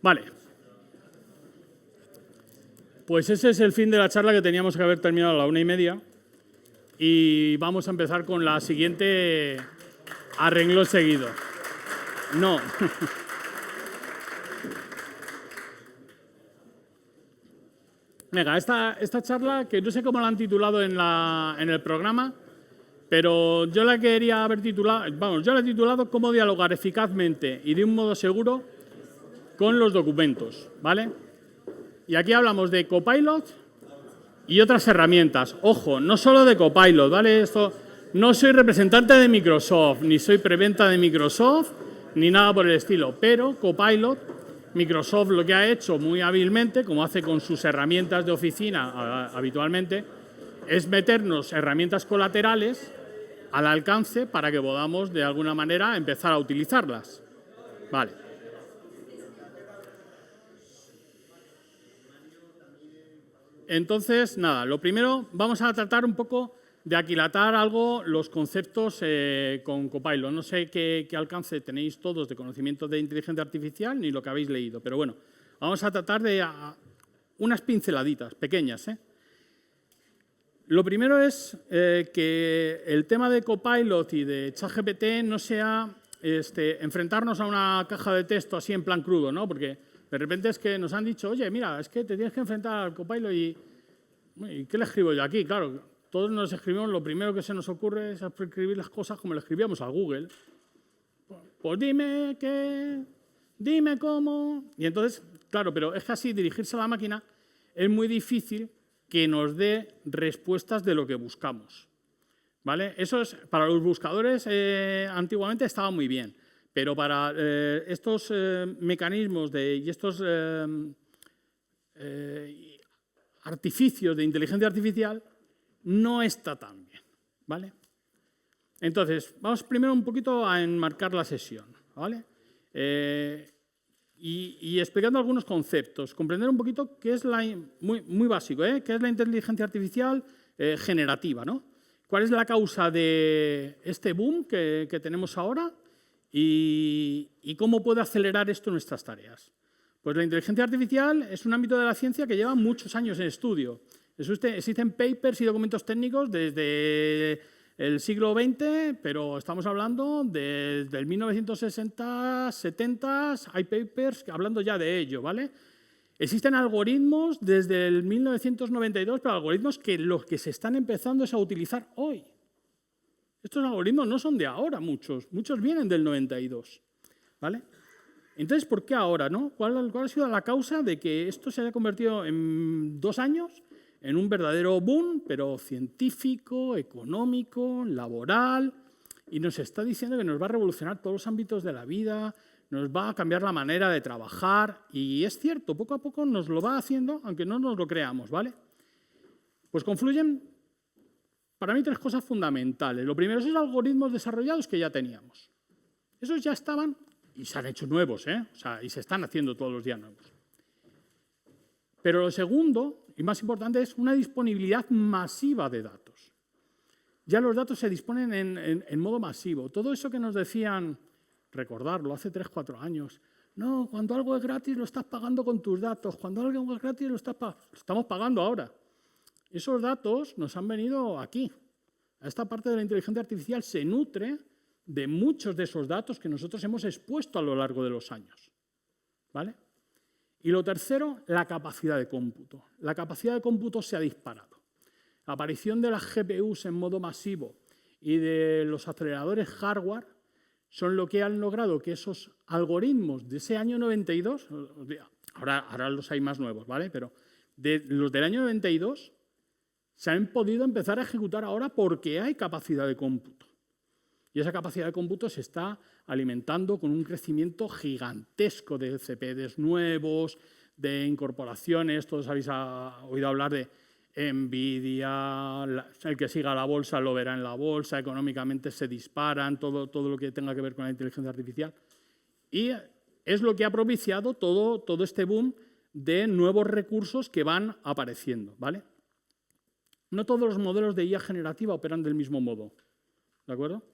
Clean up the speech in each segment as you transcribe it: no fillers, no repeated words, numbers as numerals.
Vale. Pues ese es el fin de la charla, que teníamos que haber terminado a la 1:30. Y vamos a empezar con la siguiente a renglón seguido. No. Venga, esta charla, que no sé cómo la han titulado en el programa, pero yo la quería haber titulado, yo la he titulado Cómo dialogar eficazmente y de un modo seguro con los documentos, ¿vale? Y aquí hablamos de Copilot y otras herramientas. Ojo, no solo de Copilot, ¿vale? Esto, no soy representante de Microsoft, ni soy preventa de Microsoft, ni nada por el estilo, pero Copilot, Microsoft lo que ha hecho muy hábilmente, como hace con sus herramientas de oficina habitualmente, es meternos herramientas colaterales al alcance para que podamos, de alguna manera, empezar a utilizarlas. Vale. Entonces, nada, lo primero, vamos a tratar un poco de aquilatar algo los conceptos con Copilot. No sé qué alcance tenéis todos de conocimiento de inteligencia artificial ni lo que habéis leído, pero bueno, vamos a tratar de unas pinceladitas pequeñas. Lo primero es que el tema de Copilot y de ChatGPT no sea enfrentarnos a una caja de texto así en plan crudo, ¿no? Porque de repente es que nos han dicho, oye, mira, es que te tienes que enfrentar al Copilot y ¿qué le escribo yo aquí? Claro, todos nos escribimos, lo primero que se nos ocurre es escribir las cosas como le escribíamos a Google. Pues dime qué, dime cómo. Y entonces, claro, pero es que así dirigirse a la máquina es muy difícil que nos dé respuestas de lo que buscamos, ¿vale? Eso es, para los buscadores antiguamente estaba muy bien, pero para estos mecanismos y estos artificios de inteligencia artificial no está tan bien, ¿vale? Entonces, vamos primero un poquito a enmarcar la sesión, ¿vale? Y explicando algunos conceptos, comprender un poquito qué es muy básico, qué es la inteligencia artificial generativa, ¿no? ¿Cuál es la causa de este boom que tenemos ahora y cómo puede acelerar esto nuestras tareas? Pues la inteligencia artificial es un ámbito de la ciencia que lleva muchos años en estudio. Existen papers y documentos técnicos desde el siglo XX, pero estamos hablando desde el 1960, 70, hay papers hablando ya de ello, ¿vale? Existen algoritmos desde el 1992, pero algoritmos que los que se están empezando es a utilizar hoy. Estos algoritmos no son de ahora, muchos vienen del 92, ¿vale? Entonces, ¿por qué ahora, no? ¿Cuál ha sido la causa de que esto se haya convertido en 2 años en un verdadero boom, pero científico, económico, laboral, y nos está diciendo que nos va a revolucionar todos los ámbitos de la vida, nos va a cambiar la manera de trabajar, y es cierto, poco a poco nos lo va haciendo, aunque no nos lo creamos, ¿vale? Pues confluyen, para mí, 3 cosas fundamentales. Lo primero, esos algoritmos desarrollados que ya teníamos. Esos ya estaban, y se han hecho nuevos, o sea, y se están haciendo todos los días nuevos. Pero lo segundo, y más importante, es una disponibilidad masiva de datos. Ya los datos se disponen en modo masivo. Todo eso que nos decían, recordarlo, hace 3, 4 años, no, cuando algo es gratis lo estás pagando con tus datos, cuando algo es gratis lo estamos pagando ahora. Esos datos nos han venido aquí. Esta parte de la inteligencia artificial se nutre de muchos de esos datos que nosotros hemos expuesto a lo largo de los años, ¿vale? Y lo tercero, la capacidad de cómputo. La capacidad de cómputo se ha disparado. La aparición de las GPUs en modo masivo y de los aceleradores hardware son lo que han logrado que esos algoritmos de ese año 92, ahora los hay más nuevos, ¿vale? Pero de los del año 92 se han podido empezar a ejecutar ahora porque hay capacidad de cómputo. Y esa capacidad de cómputo se está alimentando con un crecimiento gigantesco de CPDs nuevos, de incorporaciones. Todos habéis oído hablar de Nvidia, el que siga la bolsa lo verá en la bolsa, económicamente se disparan, todo lo que tenga que ver con la inteligencia artificial. Y es lo que ha propiciado todo este boom de nuevos recursos que van apareciendo, ¿vale? No todos los modelos de IA generativa operan del mismo modo, ¿de acuerdo?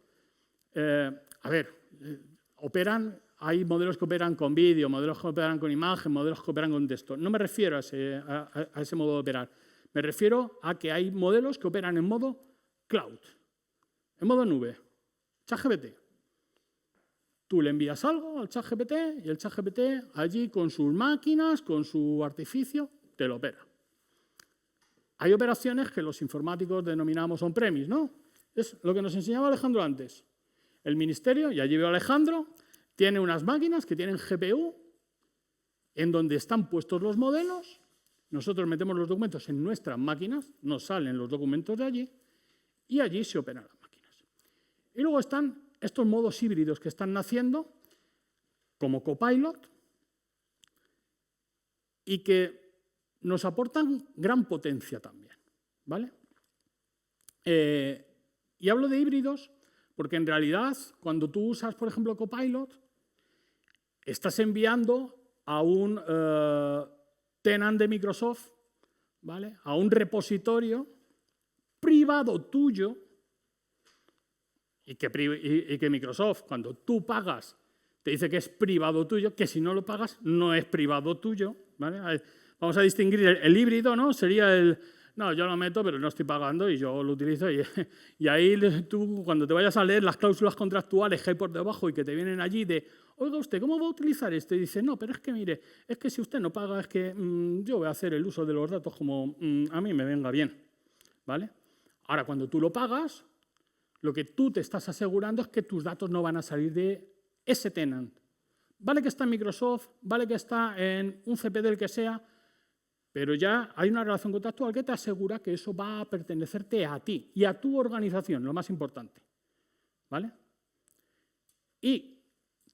Operan hay modelos que operan con vídeo, modelos que operan con imagen, modelos que operan con texto. No me refiero a ese modo de operar. Me refiero a que hay modelos que operan en modo cloud, en modo nube, ChatGPT. Tú le envías algo al ChatGPT y el ChatGPT allí con sus máquinas, con su artificio, te lo opera. Hay operaciones que los informáticos denominamos on-premise, ¿no? Es lo que nos enseñaba Alejandro antes. El ministerio, y allí veo a Alejandro, tiene unas máquinas que tienen GPU en donde están puestos los modelos. Nosotros metemos los documentos en nuestras máquinas, nos salen los documentos de allí y allí se operan las máquinas. Y luego están estos modos híbridos que están naciendo como Copilot y que nos aportan gran potencia también, ¿vale? Y hablo de híbridos porque en realidad cuando tú usas, por ejemplo, Copilot, estás enviando a un tenant de Microsoft, ¿vale? A un repositorio privado tuyo y que Microsoft, cuando tú pagas, te dice que es privado tuyo, que si no lo pagas no es privado tuyo, ¿vale? Vamos a distinguir el híbrido, ¿no? Sería el, no, yo lo meto, pero no estoy pagando y yo lo utilizo. Y ahí tú, cuando te vayas a leer las cláusulas contractuales que hay por debajo y que te vienen allí de, oiga usted, ¿cómo va a utilizar esto? Y dice, no, pero es que mire, es que si usted no paga, es que yo voy a hacer el uso de los datos como a mí me venga bien, ¿vale? Ahora, cuando tú lo pagas, lo que tú te estás asegurando es que tus datos no van a salir de ese tenant. Vale que está en Microsoft, vale que está en un CP del que sea, pero ya hay una relación contractual que te asegura que eso va a pertenecerte a ti y a tu organización, lo más importante, ¿vale? Y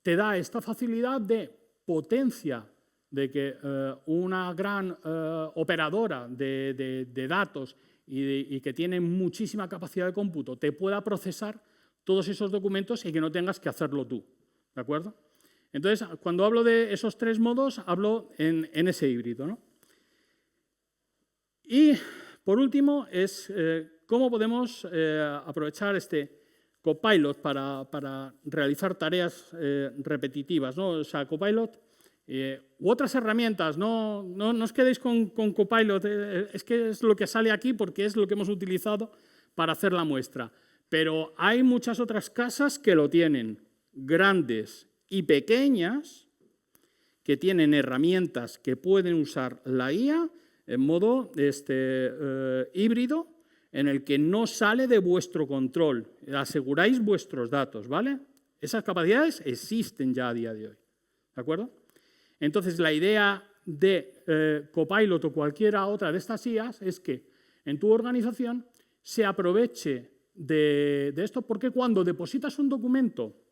te da esta facilidad de potencia de que una gran operadora de datos y que tiene muchísima capacidad de cómputo te pueda procesar todos esos documentos y que no tengas que hacerlo tú, ¿de acuerdo? Entonces, cuando hablo de esos tres modos, hablo en ese híbrido, ¿no? Y, por último, es cómo podemos aprovechar este Copilot para realizar tareas repetitivas, ¿no? O sea, Copilot u otras herramientas, no os quedéis con Copilot, es que es lo que sale aquí porque es lo que hemos utilizado para hacer la muestra. Pero hay muchas otras casas que lo tienen, grandes y pequeñas, que tienen herramientas que pueden usar la IA en modo híbrido, en el que no sale de vuestro control, aseguráis vuestros datos, ¿vale? Esas capacidades existen ya a día de hoy, ¿de acuerdo? Entonces, la idea de Copilot o cualquiera otra de estas IAs es que en tu organización se aproveche de esto, porque cuando depositas un documento,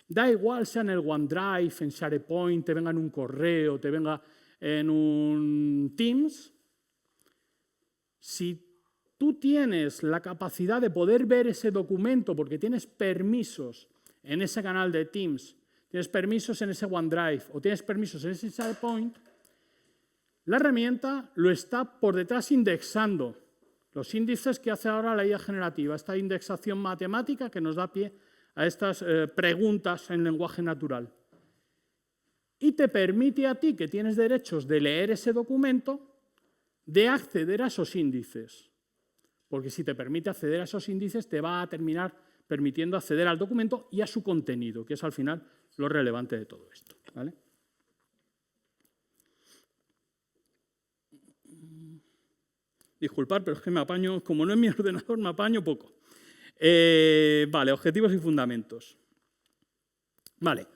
da igual sea en el OneDrive, en SharePoint, te venga en un correo, te venga en un Teams, si tú tienes la capacidad de poder ver ese documento porque tienes permisos en ese canal de Teams, tienes permisos en ese OneDrive o tienes permisos en ese SharePoint, la herramienta lo está por detrás indexando. Los índices que hace ahora la IA generativa, esta indexación matemática que nos da pie a estas preguntas en lenguaje natural. Y te permite a ti, que tienes derechos de leer ese documento, de acceder a esos índices. Porque si te permite acceder a esos índices, te va a terminar permitiendo acceder al documento y a su contenido, que es al final lo relevante de todo esto, ¿vale? Disculpad, pero es que me apaño, como no es mi ordenador, me apaño poco. Vale, objetivos y fundamentos. Vale,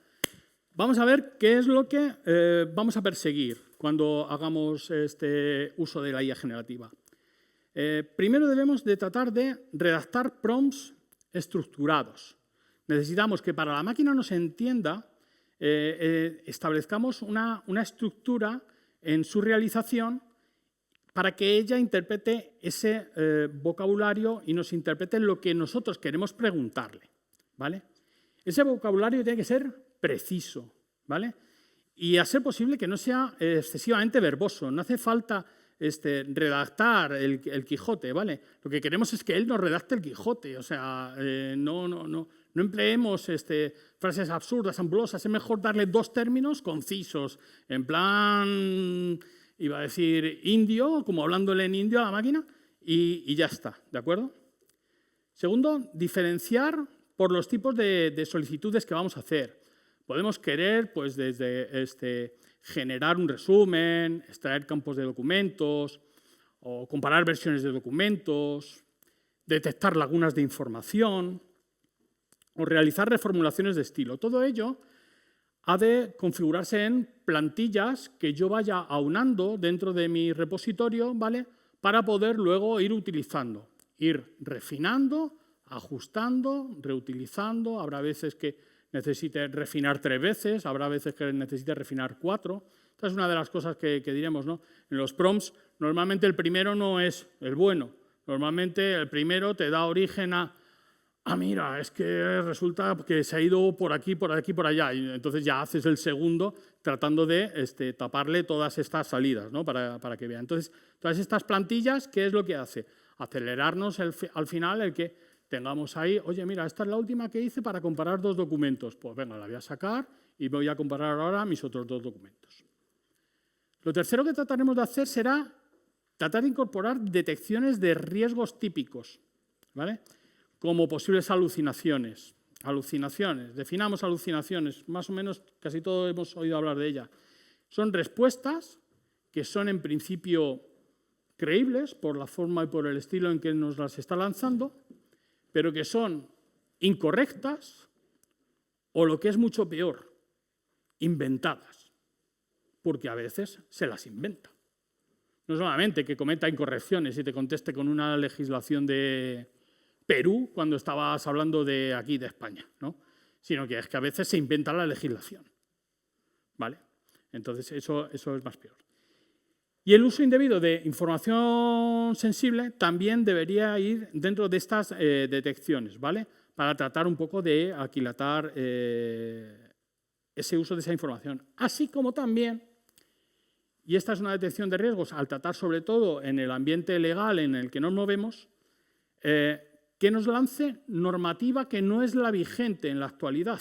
vamos a ver qué es lo que vamos a perseguir cuando hagamos este uso de la IA generativa. Primero debemos de tratar de redactar prompts estructurados. Necesitamos que para la máquina nos entienda, establezcamos una estructura en su realización para que ella interprete ese vocabulario y nos interprete lo que nosotros queremos preguntarle, ¿vale? Ese vocabulario tiene que ser preciso, ¿vale? Y a ser posible que no sea excesivamente verboso. No hace falta redactar el Quijote, ¿vale? Lo que queremos es que él nos redacte el Quijote, o sea, no No empleemos frases absurdas, ambulosas. Es mejor darle 2 términos concisos, en plan, iba a decir indio, como hablándole en indio a la máquina, y ya está, ¿de acuerdo? Segundo, diferenciar por los tipos de solicitudes que vamos a hacer. Podemos querer, pues, desde generar un resumen, extraer campos de documentos, o comparar versiones de documentos, detectar lagunas de información, o realizar reformulaciones de estilo. Todo ello ha de configurarse en plantillas que yo vaya aunando dentro de mi repositorio, ¿vale?, para poder luego ir utilizando, ir refinando, ajustando, reutilizando. Habrá veces que necesite refinar 3 veces, habrá veces que necesite refinar 4. Esta es una de las cosas que diremos, ¿no? En los prompts, normalmente el primero no es el bueno. Normalmente el primero te da origen a mira, es que resulta que se ha ido por aquí, por aquí, por allá. Y entonces ya haces el segundo tratando de taparle todas estas salidas, ¿no?, para que vean. Entonces, todas estas plantillas, ¿qué es lo que hace? Acelerarnos al final el que tengamos ahí, oye, mira, esta es la última que hice para comparar 2 documentos. Pues venga, la voy a sacar y voy a comparar ahora mis otros 2 documentos. Lo tercero que trataremos de hacer será tratar de incorporar detecciones de riesgos típicos, ¿vale?, como posibles alucinaciones. Alucinaciones, definamos alucinaciones, más o menos casi todos hemos oído hablar de ellas. Son respuestas que son en principio creíbles por la forma y por el estilo en que nos las está lanzando, pero que son incorrectas o, lo que es mucho peor, inventadas, porque a veces se las inventa. No solamente que cometa incorrecciones y te conteste con una legislación de Perú cuando estabas hablando de aquí, de España, ¿no?, sino que es que a veces se inventa la legislación, ¿vale? Entonces, eso es más peor. Y el uso indebido de información sensible también debería ir dentro de estas detecciones, ¿vale?, para tratar un poco de aquilatar ese uso de esa información. Así como también, y esta es una detección de riesgos al tratar sobre todo en el ambiente legal en el que nos movemos, que nos lance normativa que no es la vigente en la actualidad,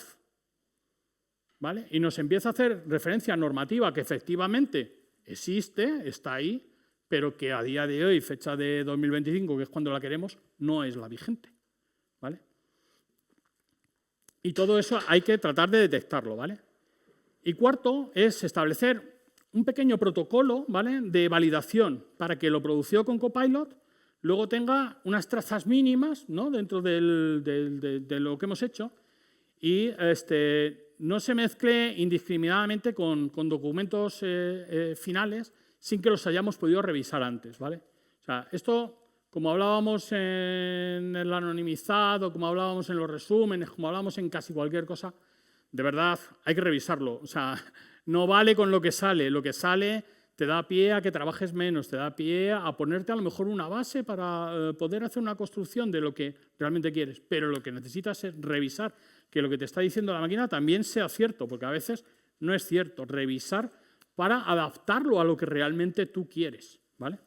¿vale? Y nos empieza a hacer referencia a normativa que efectivamente existe, está ahí, pero que a día de hoy, fecha de 2025, que es cuando la queremos, no es la vigente, ¿vale? Y todo eso hay que tratar de detectarlo, ¿vale? Y cuarto es establecer un pequeño protocolo, ¿vale?, de validación para que lo producido con Copilot luego tenga unas trazas mínimas, ¿no?, dentro de lo que hemos hecho y no se mezcle indiscriminadamente con documentos finales sin que los hayamos podido revisar antes, ¿vale? O sea, esto, como hablábamos en el anonimizado, como hablábamos en los resúmenes, como hablábamos en casi cualquier cosa, de verdad hay que revisarlo. O sea, no vale con lo que sale. Lo que sale te da pie a que trabajes menos, te da pie a ponerte a lo mejor una base para poder hacer una construcción de lo que realmente quieres. Pero lo que necesitas es revisar que lo que te está diciendo la máquina también sea cierto, porque a veces no es cierto. Revisar para adaptarlo a lo que realmente tú quieres, ¿vale?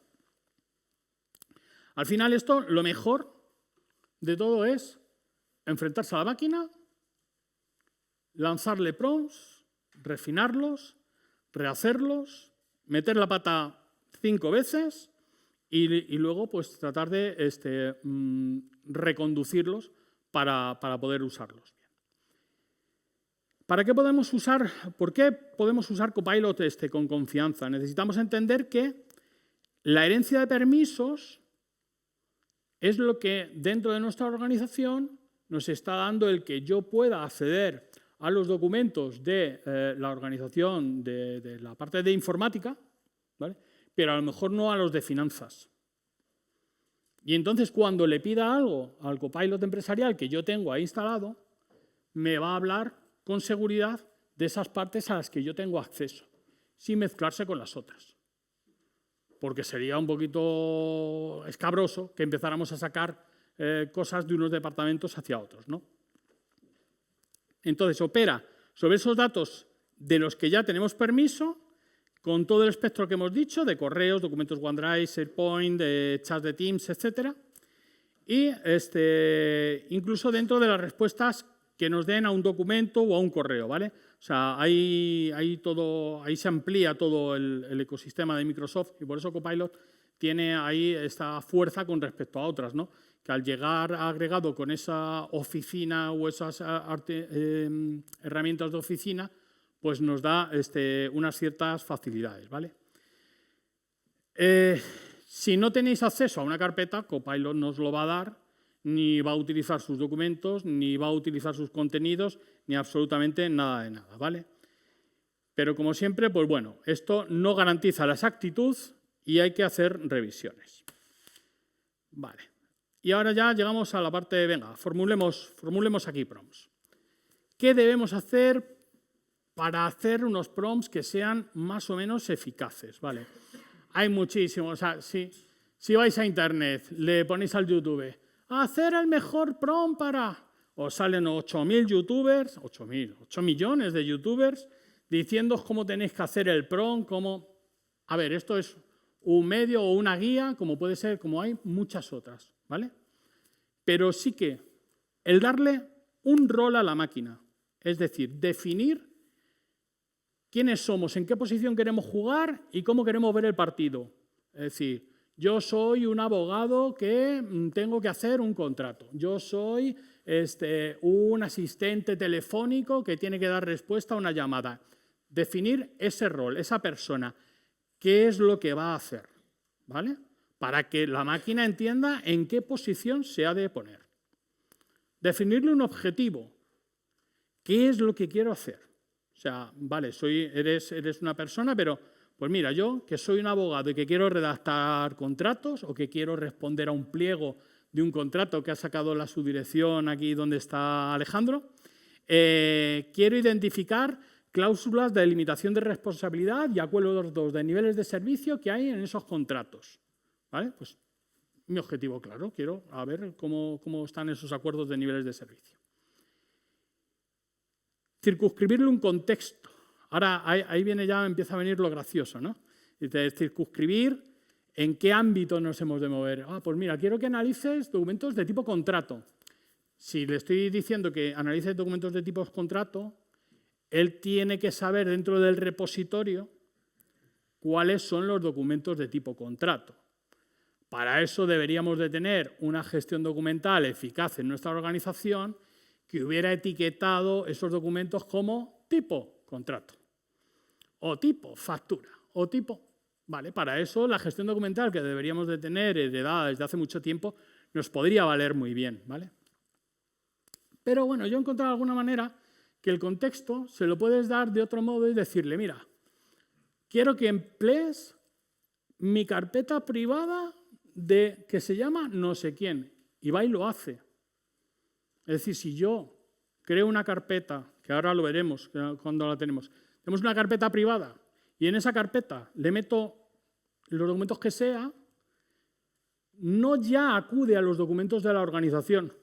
Al final esto, lo mejor de todo es enfrentarse a la máquina, lanzarle prompts, refinarlos, rehacerlos, meter la pata 5 veces y luego pues tratar de reconducirlos para poder usarlos. ¿Para qué podemos usar? ¿Por qué podemos usar Copilot con confianza? Necesitamos entender que la herencia de permisos es lo que dentro de nuestra organización nos está dando el que yo pueda acceder a los documentos de la organización de la parte de informática, ¿vale?, pero a lo mejor no a los de finanzas. Y entonces cuando le pida algo al Copilot empresarial que yo tengo ahí instalado, me va a hablar con seguridad de esas partes a las que yo tengo acceso, sin mezclarse con las otras. Porque sería un poquito escabroso que empezáramos a sacar cosas de unos departamentos hacia otros, ¿no? Entonces, opera sobre esos datos de los que ya tenemos permiso, con todo el espectro que hemos dicho, de correos, documentos OneDrive, SharePoint, de chats de Teams, etc. Y incluso dentro de las respuestas que nos den a un documento o a un correo, ¿vale? O sea, ahí se amplía todo el ecosistema de Microsoft y por eso Copilot tiene ahí esta fuerza con respecto a otras, ¿no? Que al llegar agregado con esa oficina o esas herramientas de oficina, pues nos da unas ciertas facilidades, ¿vale? Si no tenéis acceso a una carpeta, Copilot no os lo va a dar, ni va a utilizar sus documentos, ni va a utilizar sus contenidos, ni absolutamente nada de nada, ¿vale? Pero como siempre, pues bueno, esto no garantiza la exactitud y hay que hacer revisiones. Vale. Y ahora ya llegamos a la parte de, venga, formulemos aquí prompts. ¿Qué debemos hacer para hacer unos prompts que sean más o menos eficaces? ¿Vale? Hay muchísimos. O sea, si vais a Internet, le ponéis al YouTube, hacer el mejor prompt para... Os salen 8.000 youtubers, 8 millones de youtubers, diciendo cómo tenéis que hacer el prompt, cómo... A ver, esto es un medio o una guía, como puede ser, como hay muchas otras, ¿vale? Pero sí que el darle un rol a la máquina, es decir, definir quiénes somos, en qué posición queremos jugar y cómo queremos ver el partido. Es decir, yo soy un abogado que tengo que hacer un contrato. Yo soy un asistente telefónico que tiene que dar respuesta a una llamada. Definir ese rol, esa persona, qué es lo que va a hacer, ¿vale? Para que la máquina entienda en qué posición se ha de poner. Definirle un objetivo. ¿Qué es lo que quiero hacer? O sea, vale, eres una persona, pero pues mira, yo que soy un abogado y que quiero redactar contratos o que quiero responder a un pliego de un contrato que ha sacado la subdirección aquí donde está Alejandro, quiero identificar cláusulas de limitación de responsabilidad y acuerdos de niveles de servicio que hay en esos contratos. ¿Vale? Pues mi objetivo, claro, quiero ver cómo están esos acuerdos de niveles de servicio. Circunscribirle un contexto. Ahora ahí empieza a venir lo gracioso, ¿no? Circunscribir en qué ámbito nos hemos de mover. Pues mira, quiero que analices documentos de tipo contrato. Si le estoy diciendo que analice documentos de tipo contrato, él tiene que saber dentro del repositorio cuáles son los documentos de tipo contrato. Para eso deberíamos de tener una gestión documental eficaz en nuestra organización que hubiera etiquetado esos documentos como tipo contrato, o tipo factura, o tipo... Vale, para eso la gestión documental que deberíamos de tener heredada desde hace mucho tiempo nos podría valer muy bien, ¿vale? Pero bueno, yo he encontrado alguna manera que el contexto se lo puedes dar de otro modo y decirle, mira, quiero que emplees mi carpeta privada que se llama no sé quién, y va y lo hace. Es decir, si yo creo una carpeta, que ahora lo veremos cuando la tenemos una carpeta privada y en esa carpeta le meto los documentos que sea, no ya acude a los documentos de la organización,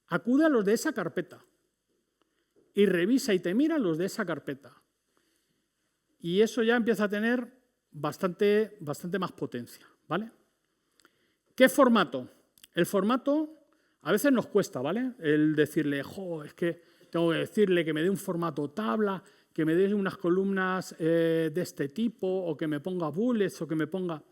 acude a los de esa carpeta y revisa y te mira los de esa carpeta. Y eso ya empieza a tener bastante más potencia, ¿vale? ¿Qué formato? El formato a veces nos cuesta, ¿vale? El decirle, es que tengo que decirle que me dé un formato tabla, que me dé unas columnas de este tipo, o que me ponga bullets, o que me ponga...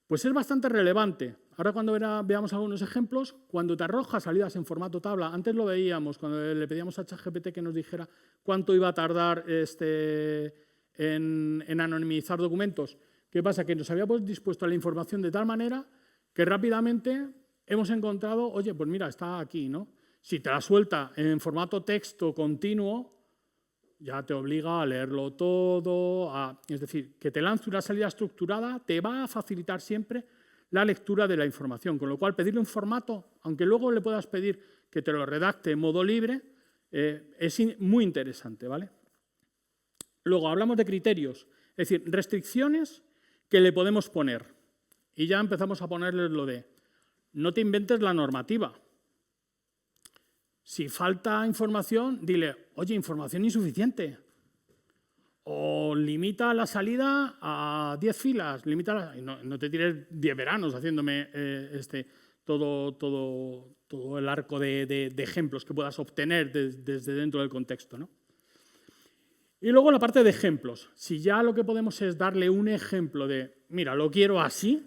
Pues es bastante relevante. Ahora cuando veamos algunos ejemplos, cuando te arroja salidas en formato tabla, antes lo veíamos cuando le pedíamos a ChatGPT que nos dijera cuánto iba a tardar en anonimizar documentos. ¿Qué pasa? Que nos habíamos dispuesto a la información de tal manera que rápidamente hemos encontrado, oye, pues mira, está aquí, ¿no? Si te la suelta en formato texto continuo, ya te obliga a leerlo todo, es decir, que te lance una salida estructurada te va a facilitar siempre la lectura de la información, con lo cual pedirle un formato, aunque luego le puedas pedir que te lo redacte en modo libre, es muy interesante, ¿vale? Luego hablamos de criterios, es decir, restricciones que le podemos poner. Y ya empezamos a ponerle lo de, no te inventes la normativa. Si falta información, dile, oye, información insuficiente. O limita la salida a 10 filas. No te tires 10 veranos haciéndome todo el arco de ejemplos que puedas obtener desde dentro del contexto, ¿no? Y luego la parte de ejemplos. Si ya lo que podemos es darle un ejemplo de, mira, lo quiero así,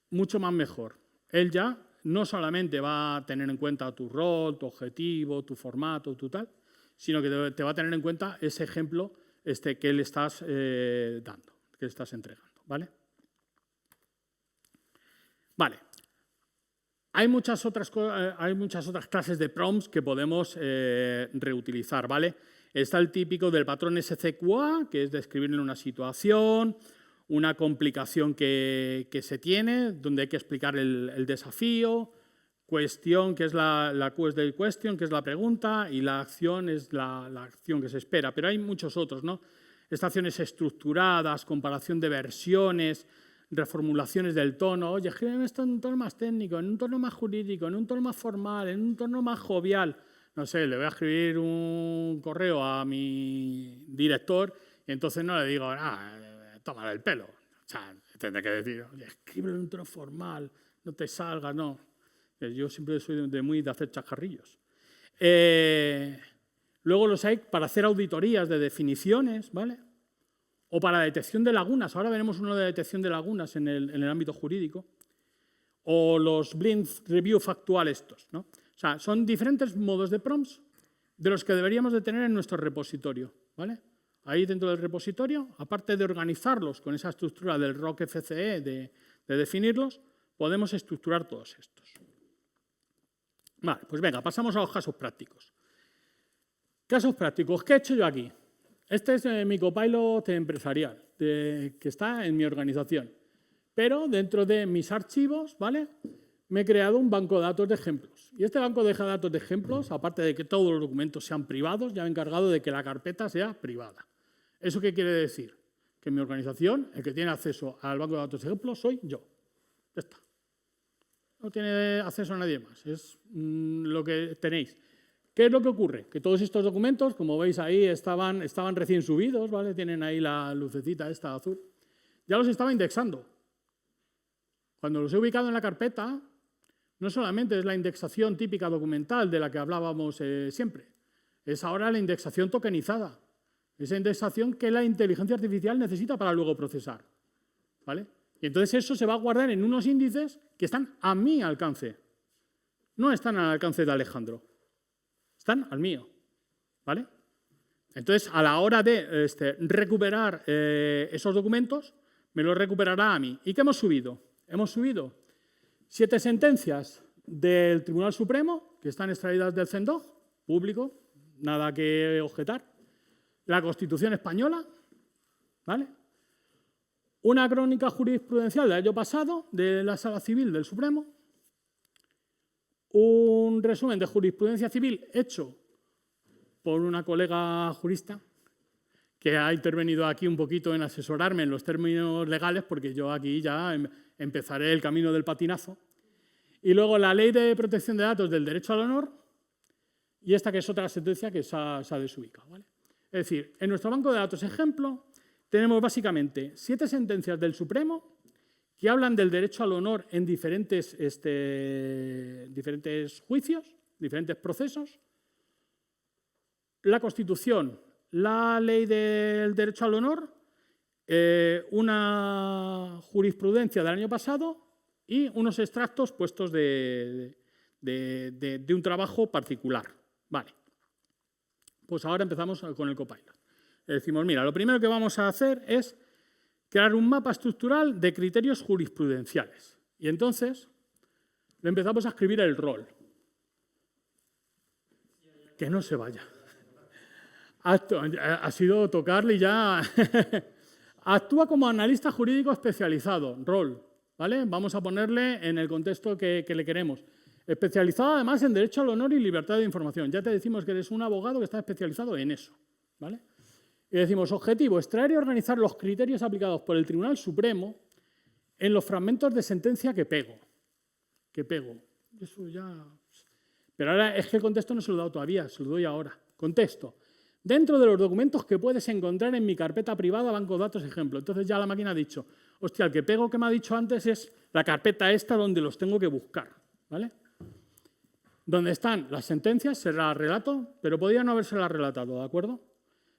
mucho más mejor. Él ya no solamente va a tener en cuenta tu rol, tu objetivo, tu formato, tu tal, sino que te va a tener en cuenta ese ejemplo que le estás dando, que le estás entregando, ¿vale? Vale. Hay muchas otras clases de prompts que podemos reutilizar, ¿vale? Está el típico del patrón SCQA, que es describirle una situación, una complicación que se tiene, donde hay que explicar el desafío, cuestión, que es la Q del question, que es la pregunta, y la acción es la acción que se espera. Pero hay muchos otros, ¿no? Estaciones estructuradas, comparación de versiones, reformulaciones del tono. Oye, escríbeme esto en un tono más técnico, en un tono más jurídico, en un tono más formal, en un tono más jovial. No sé, le voy a escribir un correo a mi director y entonces no le digo, tómale el pelo. O sea, tendré que decir, oye, escríbelo en un tono formal, no te salgas, no. Yo siempre soy de hacer chascarrillos. Luego los hay para hacer auditorías de definiciones, ¿vale? O para detección de lagunas. Ahora veremos uno de detección de lagunas en el ámbito jurídico. O los blind review factual estos, ¿no? O sea, son diferentes modos de prompts de los que deberíamos de tener en nuestro repositorio, ¿vale? Ahí dentro del repositorio, aparte de organizarlos con esa estructura del ROC FCE de definirlos, podemos estructurar todos estos. Vale, pues venga, pasamos a los casos prácticos. Casos prácticos, ¿qué he hecho yo aquí? Este es mi copilot empresarial, que está en mi organización. Pero dentro de mis archivos, ¿vale?, me he creado un banco de datos de ejemplos. Y este banco de datos de ejemplos, aparte de que todos los documentos sean privados, ya me he encargado de que la carpeta sea privada. ¿Eso qué quiere decir? Que en mi organización, el que tiene acceso al banco de datos de ejemplos soy yo. Ya está. No tiene acceso a nadie más. Es lo que tenéis. ¿Qué es lo que ocurre? Que todos estos documentos, como veis ahí, estaban recién subidos, ¿vale? Tienen ahí la lucecita esta azul. Ya los estaba indexando. Cuando los he ubicado en la carpeta, no solamente es la indexación típica documental de la que hablábamos siempre, es ahora la indexación tokenizada. Esa indexación que la inteligencia artificial necesita para luego procesar, ¿vale? Y entonces eso se va a guardar en unos índices que están a mi alcance. No están al alcance de Alejandro. Están al mío, ¿vale? Entonces, a la hora de recuperar esos documentos, me los recuperará a mí. ¿Y qué hemos subido? Hemos subido 7 sentencias del Tribunal Supremo, que están extraídas del CENDOG, público, nada que objetar. La Constitución española, ¿vale? Una crónica jurisprudencial del año pasado de la Sala Civil del Supremo. Un resumen de jurisprudencia civil hecho por una colega jurista que ha intervenido aquí un poquito en asesorarme en los términos legales, porque yo aquí ya empezaré el camino del patinazo. Y luego la Ley de Protección de Datos del Derecho al Honor y esta que es otra sentencia que se ha desubicado, ¿vale? Es decir, en nuestro banco de datos ejemplo tenemos básicamente 7 sentencias del Supremo que hablan del derecho al honor en diferentes juicios, diferentes procesos. La Constitución, la Ley del Derecho al Honor, una jurisprudencia del año pasado y unos extractos puestos de un trabajo particular. Vale. Pues ahora empezamos con el copilot. Le decimos, mira, lo primero que vamos a hacer es crear un mapa estructural de criterios jurisprudenciales. Y entonces le empezamos a escribir el rol. Que no se vaya. Ha sido tocarle ya. Actúa como analista jurídico especializado, rol, ¿vale? Vamos a ponerle en el contexto que le queremos. Especializado además en derecho al honor y libertad de información. Ya te decimos que eres un abogado que está especializado en eso, ¿vale? Y decimos, objetivo, extraer y organizar los criterios aplicados por el Tribunal Supremo en los fragmentos de sentencia que pego. Eso ya. Pero ahora es que el contexto no se lo he dado todavía, se lo doy ahora. Contexto. dentro de los documentos que puedes encontrar en mi carpeta privada, banco de datos, ejemplo. Entonces ya la máquina ha dicho, hostia, el que pego que me ha dicho antes es la carpeta esta donde los tengo que buscar, ¿vale? Donde están las sentencias, será relato, pero podría no haberse relatado, ¿de acuerdo?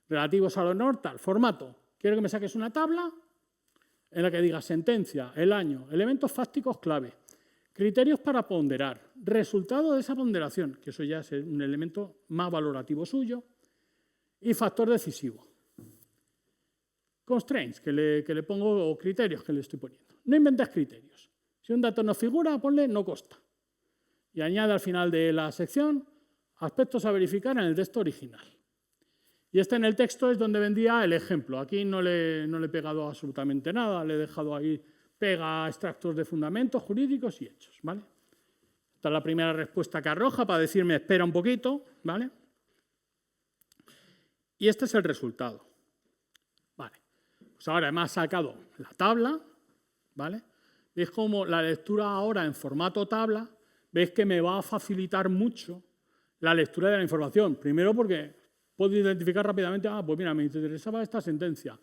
Relativos al honor, tal, formato. Quiero que me saques una tabla en la que diga sentencia, el año, elementos fácticos clave, criterios para ponderar, resultado de esa ponderación, que eso ya es un elemento más valorativo suyo, y factor decisivo. Constraints, que le pongo, o criterios que le estoy poniendo. No inventes criterios. Si un dato no figura, ponle no consta. Y añade al final de la sección aspectos a verificar en el texto original. Y en el texto es donde vendría el ejemplo. Aquí no le he pegado absolutamente nada, le he dejado ahí pega extractos de fundamentos jurídicos y hechos, ¿vale? Esta es la primera respuesta que arroja para decirme espera un poquito, ¿vale? Y este es el resultado. Vale. Pues ahora me ha sacado la tabla, ¿vale? ¿Veis cómo la lectura ahora en formato tabla? ¿Veis que me va a facilitar mucho la lectura de la información? Primero porque puedo identificar rápidamente, pues mira, me interesaba esta sentencia.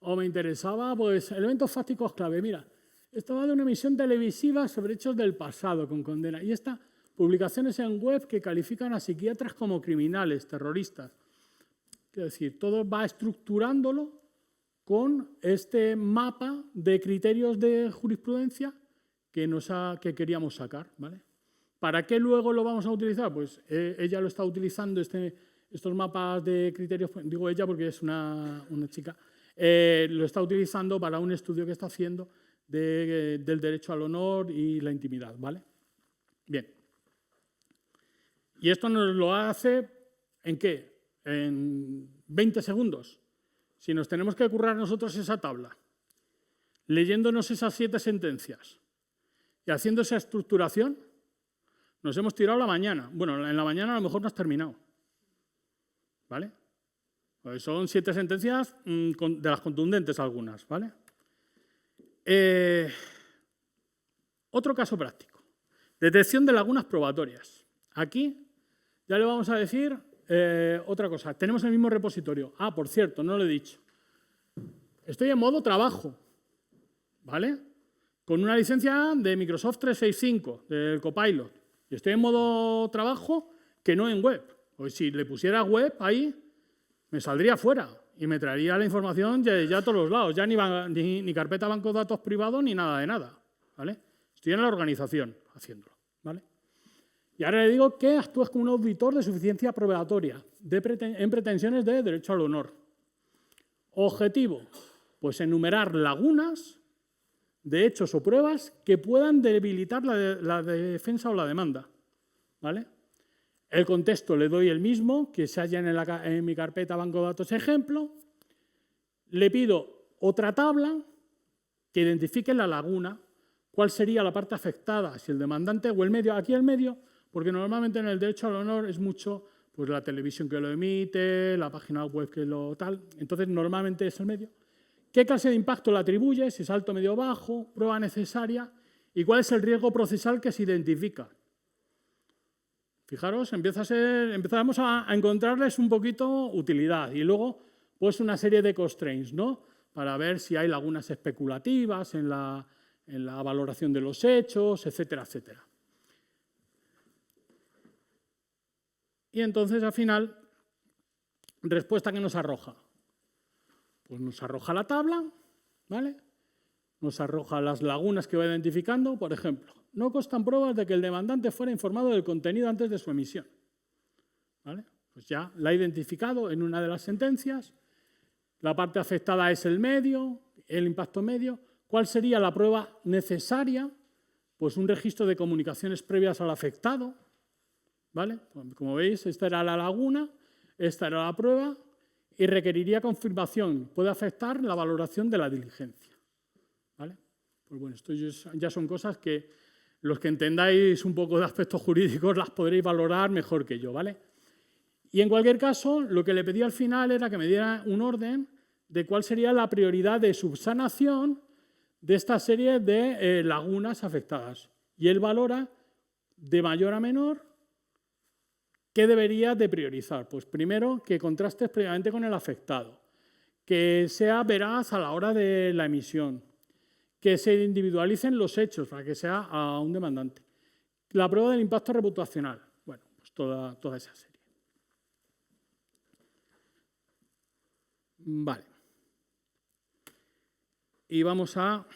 O me interesaba, pues, elementos fácticos clave. Mira, esto va de una emisión televisiva sobre hechos del pasado con condena. Y estas publicaciones en web que califican a psiquiatras como criminales, terroristas. Es decir, todo va estructurándolo con este mapa de criterios de jurisprudencia que queríamos sacar, ¿vale? ¿Para qué luego lo vamos a utilizar? Pues ella lo está utilizando, estos mapas de criterios, digo ella porque es una chica, lo está utilizando para un estudio que está haciendo del derecho al honor y la intimidad, ¿vale? Bien. ¿Y esto nos lo hace en qué? En 20 segundos. Si nos tenemos que currar nosotros esa tabla, leyéndonos esas 7 sentencias y haciendo esa estructuración, nos hemos tirado la mañana. Bueno, en la mañana a lo mejor no has terminado. ¿Vale? Pues son 7 sentencias de las contundentes algunas. ¿Vale? Otro caso práctico. Detección de lagunas probatorias. Aquí ya le vamos a decir otra cosa. Tenemos el mismo repositorio. Ah, por cierto, no lo he dicho. Estoy en modo trabajo. ¿Vale? Con una licencia de Microsoft 365, del Copilot. Y estoy en modo trabajo que no en web. Pues si le pusiera web ahí, me saldría fuera y me traería la información ya a todos los lados. Ya ni carpeta banco de datos privado ni nada de nada. ¿Vale? Estoy en la organización haciéndolo. ¿Vale? Y ahora le digo que actúes como un auditor de suficiencia probatoria en pretensiones de derecho al honor. Objetivo, pues enumerar lagunas de hechos o pruebas que puedan debilitar la defensa o la demanda. ¿Vale? El contexto le doy el mismo, que se halla en mi carpeta banco de datos ejemplo. Le pido otra tabla que identifique la laguna, cuál sería la parte afectada, si el demandante o el medio. Aquí el medio, porque normalmente en el derecho al honor es mucho pues, la televisión que lo emite, la página web que lo tal. Entonces, normalmente es el medio. ¿Qué clase de impacto le atribuye? Si es alto, medio o bajo, prueba necesaria y cuál es el riesgo procesal que se identifica. Fijaros, empezamos a encontrarles un poquito utilidad y luego pues una serie de constraints, ¿no? Para ver si hay lagunas especulativas en la valoración de los hechos, etcétera, etcétera. Y entonces al final, respuesta que nos arroja. Pues nos arroja la tabla, ¿vale? Nos arroja las lagunas que va identificando. Por ejemplo, no constan pruebas de que el demandante fuera informado del contenido antes de su emisión. ¿Vale? Pues ya la ha identificado en una de las sentencias. La parte afectada es el medio, el impacto medio. ¿Cuál sería la prueba necesaria? Pues un registro de comunicaciones previas al afectado. ¿Vale? Como veis, esta era la laguna, esta era la prueba. Y requeriría confirmación. Puede afectar la valoración de la diligencia. ¿Vale? Pues bueno, esto ya son cosas que los que entendáis un poco de aspectos jurídicos las podréis valorar mejor que yo. ¿Vale? Y en cualquier caso, lo que le pedí al final era que me diera un orden de cuál sería la prioridad de subsanación de esta serie de lagunas afectadas. Y él valora de mayor a menor ¿qué deberías de priorizar? Pues primero, que contrastes previamente con el afectado, que sea veraz a la hora de la emisión, que se individualicen los hechos para que sea a un demandante. La prueba del impacto reputacional. Bueno, pues toda esa serie. Vale. Y vamos a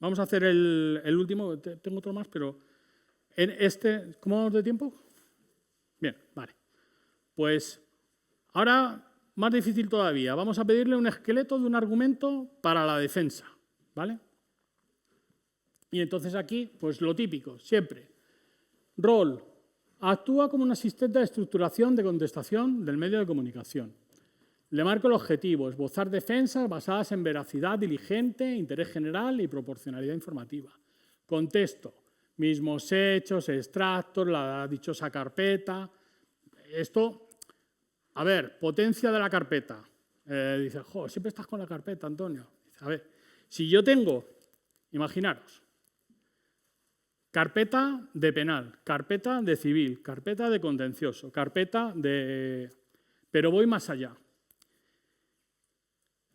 hacer el último. Tengo otro más, pero en este, ¿cómo vamos de tiempo? Bien, vale. Pues ahora, más difícil todavía. Vamos a pedirle un esqueleto de un argumento para la defensa, ¿vale? Y entonces aquí, pues lo típico, siempre. Rol. Actúa como un asistente de estructuración de contestación del medio de comunicación. Le marco el objetivo, esbozar defensas basadas en veracidad diligente, interés general y proporcionalidad informativa. Contexto, mismos hechos, extractos, la dichosa carpeta. Esto, a ver, potencia de la carpeta. Dice, jo, siempre estás con la carpeta, Antonio. Dice, a ver, si yo tengo, imaginaros, carpeta de penal, carpeta de civil, carpeta de contencioso, carpeta de... Pero voy más allá.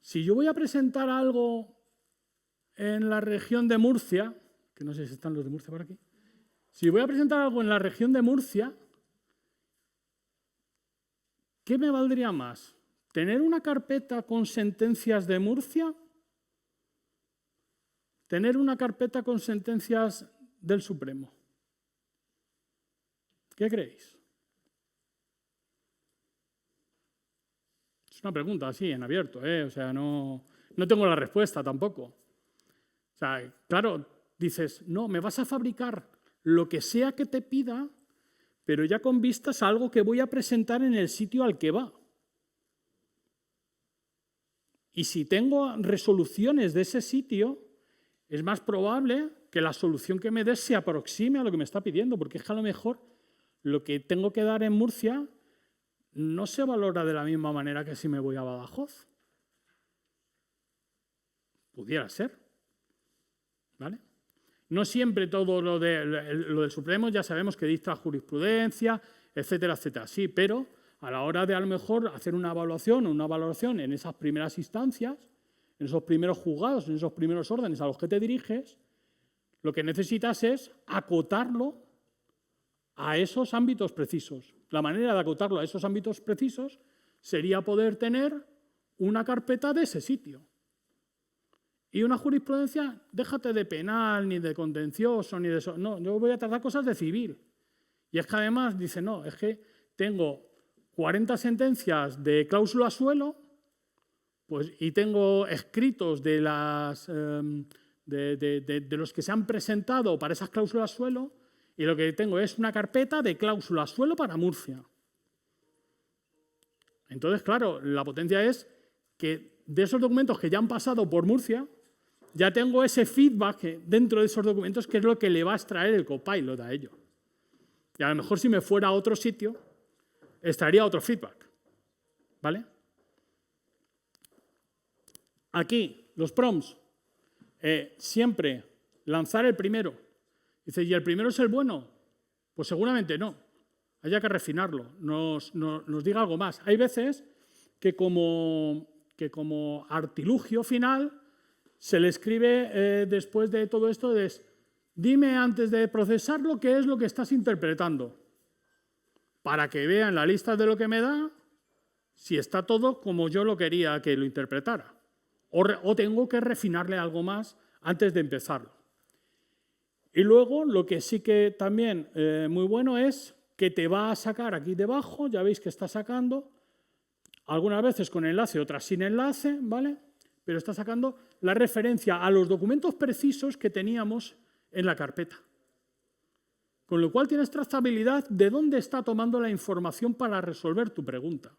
Si yo voy a presentar algo en la región de Murcia, que no sé si están los de Murcia por aquí, si voy a presentar algo en la región de Murcia, ¿qué me valdría más? ¿Tener una carpeta con sentencias de Murcia? ¿Tener una carpeta con sentencias del Supremo? ¿Qué creéis? Es una pregunta así, en abierto, o sea, no tengo la respuesta tampoco. O sea, claro, dices, no, me vas a fabricar lo que sea que te pida, pero ya con vistas a algo que voy a presentar en el sitio al que va. Y si tengo resoluciones de ese sitio, es más probable que la solución que me des se aproxime a lo que me está pidiendo, porque es que a lo mejor lo que tengo que dar en Murcia no se valora de la misma manera que si me voy a Badajoz. Pudiera ser. ¿Vale? No siempre todo lo del Supremo ya sabemos que dicta jurisprudencia, etcétera, etcétera. Sí, pero a la hora de a lo mejor hacer una evaluación o una valoración en esas primeras instancias, en esos primeros juzgados, en esos primeros órdenes a los que te diriges, lo que necesitas es acotarlo a esos ámbitos precisos. La manera de acotarlo a esos ámbitos precisos sería poder tener una carpeta de ese sitio. Y una jurisprudencia, déjate de penal, ni de contencioso, ni de eso. No, yo voy a tratar cosas de civil. Y es que además dice, no, es que tengo 40 sentencias de cláusula suelo, pues, y tengo escritos de los que se han presentado para esas cláusulas suelo, y lo que tengo es una carpeta de cláusulas suelo para Murcia. Entonces, claro, la potencia es que de esos documentos que ya han pasado por Murcia, ya tengo ese feedback dentro de esos documentos que es lo que le va a extraer el copilot a ello. Y a lo mejor si me fuera a otro sitio, extraería otro feedback. ¿Vale? Aquí, los prompts. Siempre lanzar el primero. Dice, ¿y el primero es el bueno? Pues seguramente no. Haya que refinarlo. Nos diga algo más. Hay veces que como artilugio final se le escribe después de todo esto, dime antes de procesarlo qué es lo que estás interpretando, para que vean la lista de lo que me da si está todo como yo lo quería que lo interpretara. O tengo que refinarle algo más antes de empezarlo. Y luego, lo que sí que también muy bueno es que te va a sacar aquí debajo, ya veis que está sacando, algunas veces con enlace, otras sin enlace, ¿vale? Pero está sacando la referencia a los documentos precisos que teníamos en la carpeta. Con lo cual tienes trazabilidad de dónde está tomando la información para resolver tu pregunta.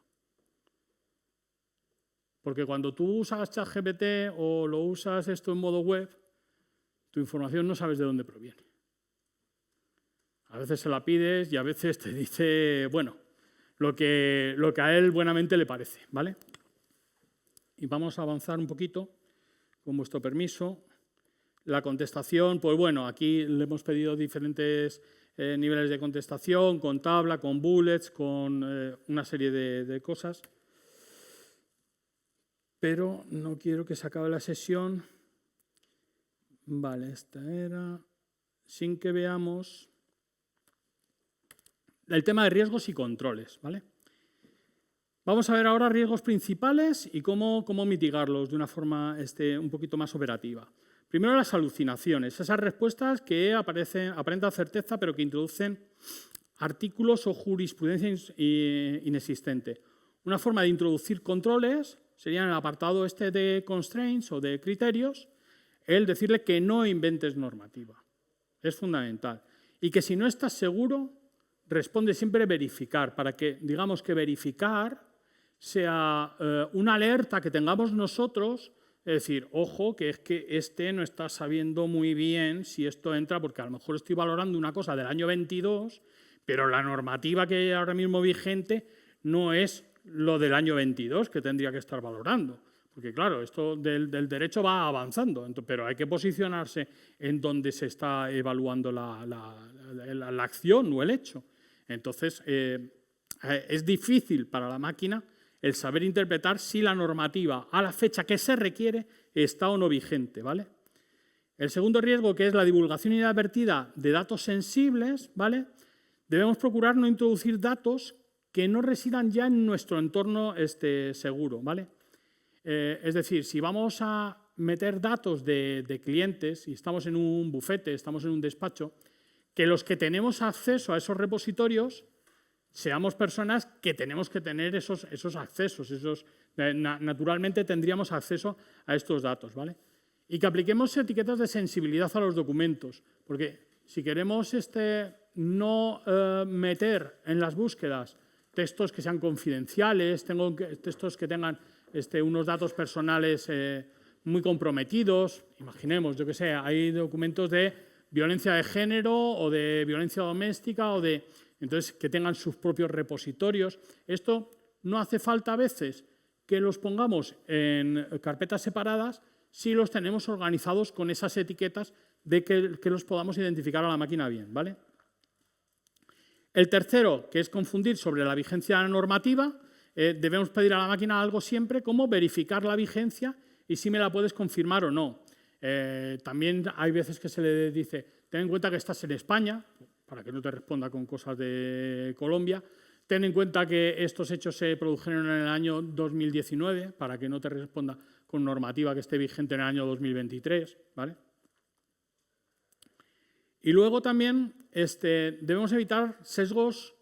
Porque cuando tú usas ChatGPT o lo usas esto en modo web, tu información no sabes de dónde proviene. A veces se la pides y a veces te dice, bueno, lo que a él buenamente le parece, ¿vale? Y vamos a avanzar un poquito, con vuestro permiso. La contestación, pues bueno, aquí le hemos pedido diferentes niveles de contestación, con tabla, con bullets, con una serie de cosas. Pero no quiero que se acabe la sesión. Vale, esta era. Sin que veamos el tema de riesgos y controles, ¿vale? Vamos a ver ahora riesgos principales y cómo mitigarlos de una forma un poquito más operativa. Primero, las alucinaciones, esas respuestas que aparentan certeza, pero que introducen artículos o jurisprudencia inexistente. Una forma de introducir controles sería en el apartado de constraints o de criterios, el decirle que no inventes normativa. Es fundamental. Y que si no estás seguro, responde siempre verificar, para que, digamos que verificar sea una alerta que tengamos nosotros, es decir, ojo, que es que no está sabiendo muy bien si esto entra, porque a lo mejor estoy valorando una cosa del año 22, pero la normativa que hay ahora mismo vigente no es lo del año 22 que tendría que estar valorando. Porque claro, esto del derecho va avanzando, pero hay que posicionarse en donde se está evaluando la acción o el hecho. Entonces, es difícil para la máquina el saber interpretar si la normativa a la fecha que se requiere está o no vigente, ¿vale? El segundo riesgo, que es la divulgación inadvertida de datos sensibles, ¿vale? Debemos procurar no introducir datos que no residan ya en nuestro entorno seguro, ¿vale? Es decir, si vamos a meter datos de clientes y estamos en un bufete, estamos en un despacho, que los que tenemos acceso a esos repositorios seamos personas que tenemos que tener esos accesos, naturalmente tendríamos acceso a estos datos, ¿vale? Y que apliquemos etiquetas de sensibilidad a los documentos, porque si queremos no meter en las búsquedas textos que sean confidenciales, textos que tengan unos datos personales muy comprometidos, imaginemos, yo que sé, hay documentos de violencia de género o de violencia doméstica entonces que tengan sus propios repositorios. Esto no hace falta a veces que los pongamos en carpetas separadas si los tenemos organizados con esas etiquetas de que los podamos identificar a la máquina bien, ¿vale? El tercero, que es confundir sobre la vigencia normativa, debemos pedir a la máquina algo siempre como verificar la vigencia y si me la puedes confirmar o no. También hay veces que se le dice, ten en cuenta que estás en España, para que no te responda con cosas de Colombia. Ten en cuenta que estos hechos se produjeron en el año 2019, para que no te responda con normativa que esté vigente en el año 2023, ¿vale? Y luego también debemos evitar sesgos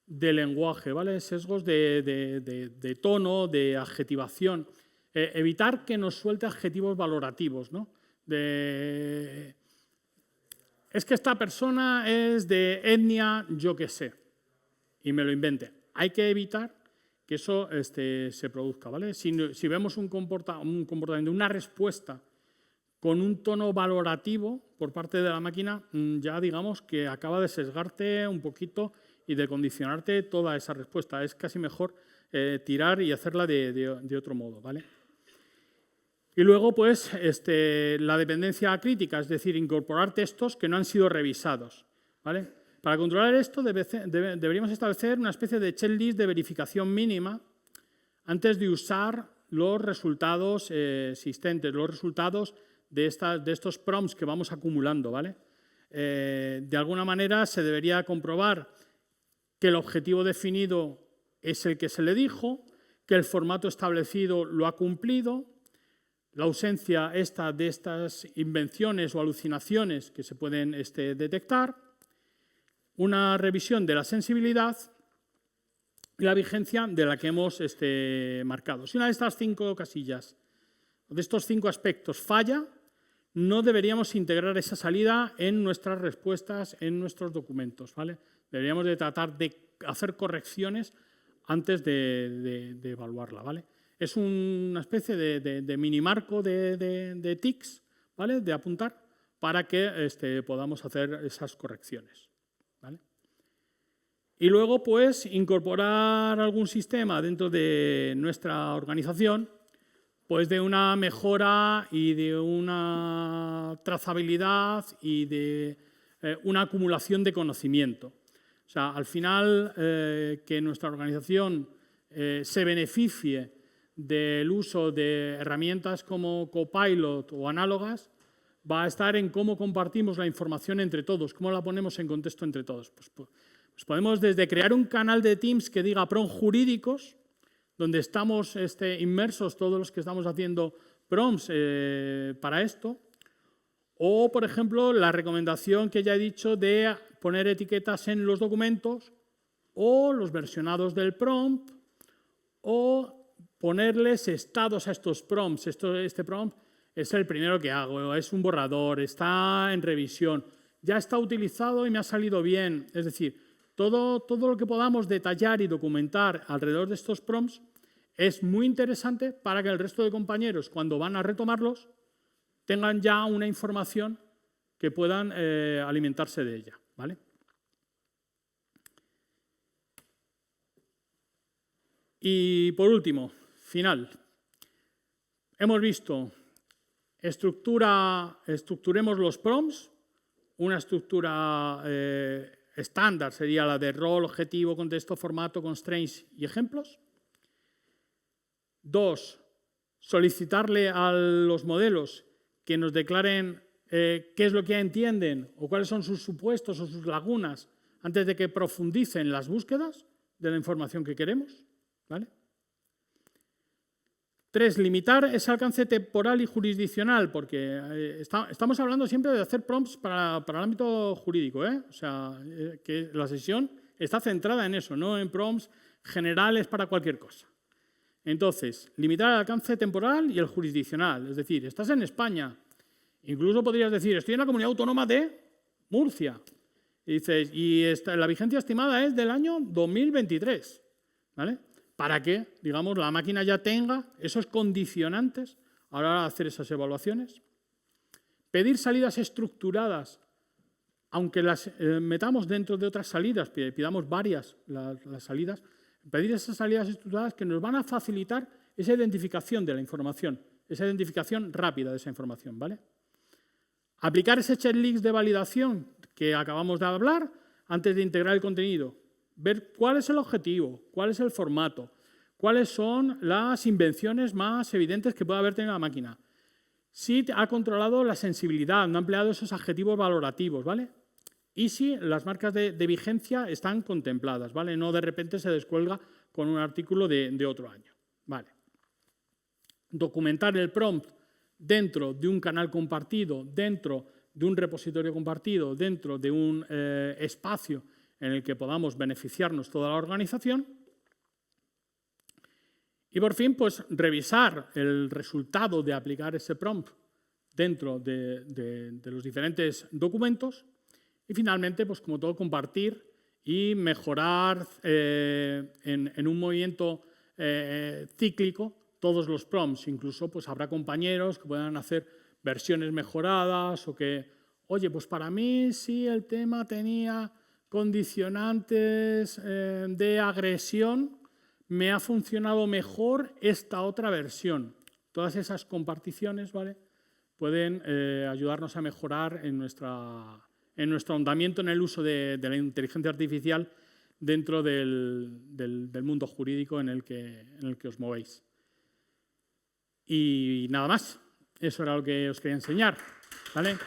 de lenguaje, ¿vale? Sesgos de tono, de adjetivación. Evitar que nos suelte adjetivos valorativos, ¿no? Es que esta persona es de etnia, yo qué sé, y me lo invente. Hay que evitar que eso se produzca, ¿vale? Si vemos un comportamiento, una respuesta con un tono valorativo por parte de la máquina, ya digamos que acaba de sesgarte un poquito y de condicionarte toda esa respuesta. Es casi mejor tirar y hacerla de otro modo, ¿vale? Y luego, pues, la dependencia crítica, es decir, incorporar textos que no han sido revisados, ¿vale? Para controlar esto deberíamos establecer una especie de checklist de verificación mínima antes de usar los resultados existentes, los resultados de estos prompts que vamos acumulando, ¿vale? De alguna manera se debería comprobar que el objetivo definido es el que se le dijo, que el formato establecido lo ha cumplido, la ausencia de estas invenciones o alucinaciones que se pueden detectar, una revisión de la sensibilidad y la vigencia de la que hemos marcado. Si una de estas 5 casillas, de estos 5 aspectos falla, no deberíamos integrar esa salida en nuestras respuestas, en nuestros documentos, ¿vale? Deberíamos de tratar de hacer correcciones antes de evaluarla, ¿vale? Es una especie de mini marco de tics, ¿vale? De apuntar para que podamos hacer esas correcciones, ¿vale? Y luego, pues, incorporar algún sistema dentro de nuestra organización, pues de una mejora y de una trazabilidad y de una acumulación de conocimiento. O sea, al final, que nuestra organización se beneficie del uso de herramientas como Copilot o análogas va a estar en cómo compartimos la información entre todos, cómo la ponemos en contexto entre todos. Pues podemos desde crear un canal de Teams que diga PROMPT jurídicos, donde estamos inmersos todos los que estamos haciendo prompts para esto, o, por ejemplo, la recomendación que ya he dicho de poner etiquetas en los documentos o los versionados del prompt o ponerles estados a estos prompts. Este prompt es el primero que hago, es un borrador, está en revisión, ya está utilizado y me ha salido bien. Es decir, todo lo que podamos detallar y documentar alrededor de estos prompts es muy interesante para que el resto de compañeros, cuando van a retomarlos, tengan ya una información que puedan alimentarse de ella, ¿vale? Y por último, final. Hemos visto, estructuremos los prompts. Una estructura estándar sería la de rol, objetivo, contexto, formato, constraints y ejemplos. 2, solicitarle a los modelos que nos declaren qué es lo que entienden o cuáles son sus supuestos o sus lagunas antes de que profundicen las búsquedas de la información que queremos, ¿vale? 3, limitar ese alcance temporal y jurisdiccional, porque estamos hablando siempre de hacer prompts para el ámbito jurídico, ¿eh? O sea, que la sesión está centrada en eso, no en prompts generales para cualquier cosa. Entonces, limitar el alcance temporal y el jurisdiccional. Es decir, estás en España, incluso podrías decir, estoy en la comunidad autónoma de Murcia. Y dices, la vigencia estimada es del año 2023, ¿vale? Para que, digamos, la máquina ya tenga esos condicionantes a la hora de hacer esas evaluaciones. Pedir salidas estructuradas, aunque las metamos dentro de otras salidas, pidamos varias las salidas, pedir esas salidas estructuradas que nos van a facilitar esa identificación de la información, esa identificación rápida de esa información, ¿vale? Aplicar ese checklist de validación que acabamos de hablar antes de integrar el contenido. Ver cuál es el objetivo, cuál es el formato, cuáles son las invenciones más evidentes que puede haber tenido la máquina. Si ha controlado la sensibilidad, no ha empleado esos adjetivos valorativos, ¿vale? Y si las marcas de vigencia están contempladas, ¿vale? No de repente se descuelga con un artículo de otro año, ¿vale? Documentar el prompt dentro de un canal compartido, dentro de un repositorio compartido, dentro de un espacio en el que podamos beneficiarnos toda la organización. Y por fin, pues revisar el resultado de aplicar ese prompt dentro de los diferentes documentos. Y finalmente, pues como todo, compartir y mejorar en un movimiento cíclico todos los prompts. Incluso pues habrá compañeros que puedan hacer versiones mejoradas o que, oye, pues para mí sí el tema tenía condicionantes de agresión, me ha funcionado mejor esta otra versión. Todas esas comparticiones, ¿vale?, pueden ayudarnos a mejorar en nuestro ahondamiento en el uso de la inteligencia artificial dentro del mundo jurídico en el que os movéis. Y nada más. Eso era lo que os quería enseñar, ¿vale?